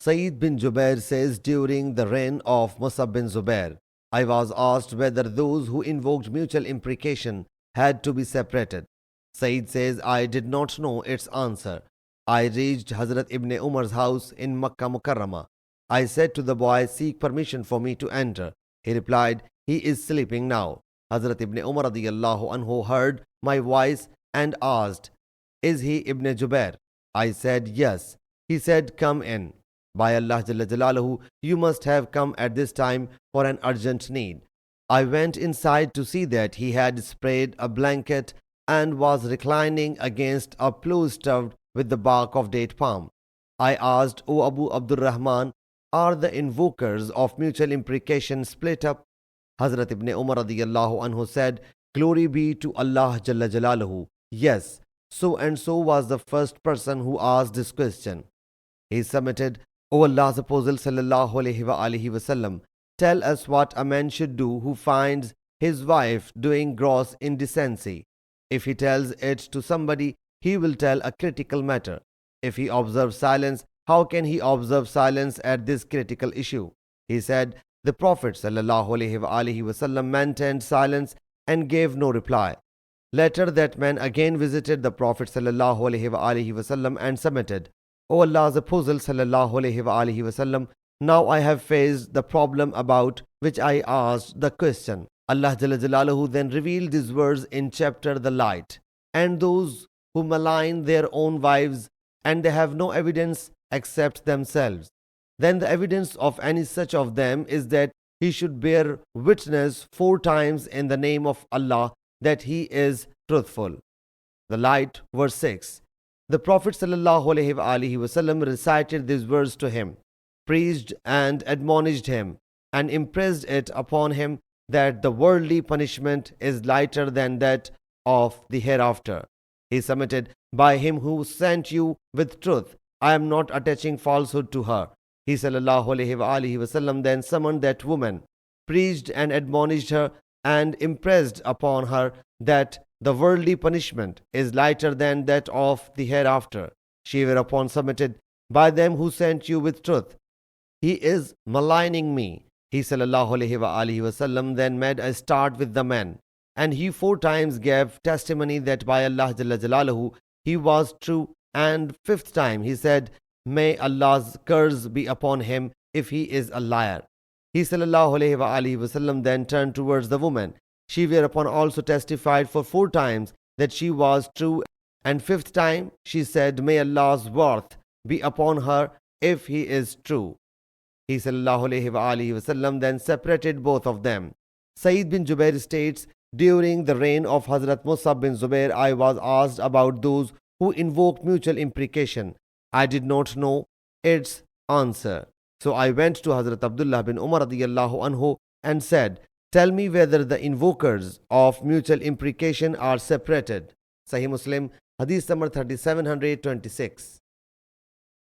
Sayyid bin Jubair says, during the reign of Musab bin Zubair, I was asked whether those who invoked mutual imprecation had to be separated. Sayyid says, I did not know its answer. I reached Hazrat Ibn Umar's house in Makkah Mukarramah. I said to the boy, seek permission for me to enter. He replied, he is sleeping now. Hazrat Ibn Umar radiyallahu anhu heard my voice and asked, is he Ibn Jubair? I said, yes. He said, come in. By Allah Jalla Jalaluhu, you must have come at this time for an urgent need. I went inside to see that he had spread a blanket and was reclining against a pillow stuffed with the bark of date palm. I asked, O Abu Abdurrahman, are the invokers of mutual imprecation split up? Hazrat Ibn Umar radiyallahu anhu said, glory be to Allah Jalla Jalaluhu. Yes, so and so was the first person who asked this question. He submitted, O Allah's Apostle sallallahu alaihi wasallam, tell us what a man should do who finds his wife doing gross indecency. If he tells it to somebody, he will tell a critical matter. If he observes silence, how can he observe silence at this critical issue? He said, the Prophet sallallahu alaihi wasallam maintained silence and gave no reply. Later that man again visited the Prophet sallallahu alaihi wasallam and submitted, O Allah's Apostle sallallahu alaihi wasallam, now I have faced the problem about which I asked the question. Allah Jalla Jalaluhu then revealed these words in chapter The Light. And those who malign their own wives and they have no evidence except themselves, then the evidence of any such of them is that he should bear witness 4 times in the name of Allah that he is truthful. The Light, verse 6. The Prophet sallallahu alaihi wasallam recited these words to him, preached and admonished him, and impressed it upon him that the worldly punishment is lighter than that of the hereafter. He submitted, by him who sent you with truth, I am not attaching falsehood to her. He sallallahu alaihi wasallam then summoned that woman, preached and admonished her, and impressed upon her that the worldly punishment is lighter than that of the hereafter. She whereupon submitted, by them who sent you with truth, he is maligning me. He sallallahu alaihi wasallam then made a start with the man, and he 4 times gave testimony that by Allah Jalla Jalaluhu he was true, and 5th time he said, may Allah's curse be upon him if he is a liar. He sallallahu alaihi wasallam then turned towards the woman. She whereupon also testified for 4 times that she was true, and 5th time she said, may Allah's wrath be upon her if he is true. He sallallahu alaihi wasallam then separated both of them. Sayyid bin Jubair states, during the reign of Hazrat Musab bin Zubair, I was asked about those who invoked mutual imprecation. I did not know its answer. So I went to Hazrat Abdullah bin Umar radiyallahu anhu and said, tell me whether the invokers of mutual imprecation are separated. Sahih Muslim Hadees number 3726.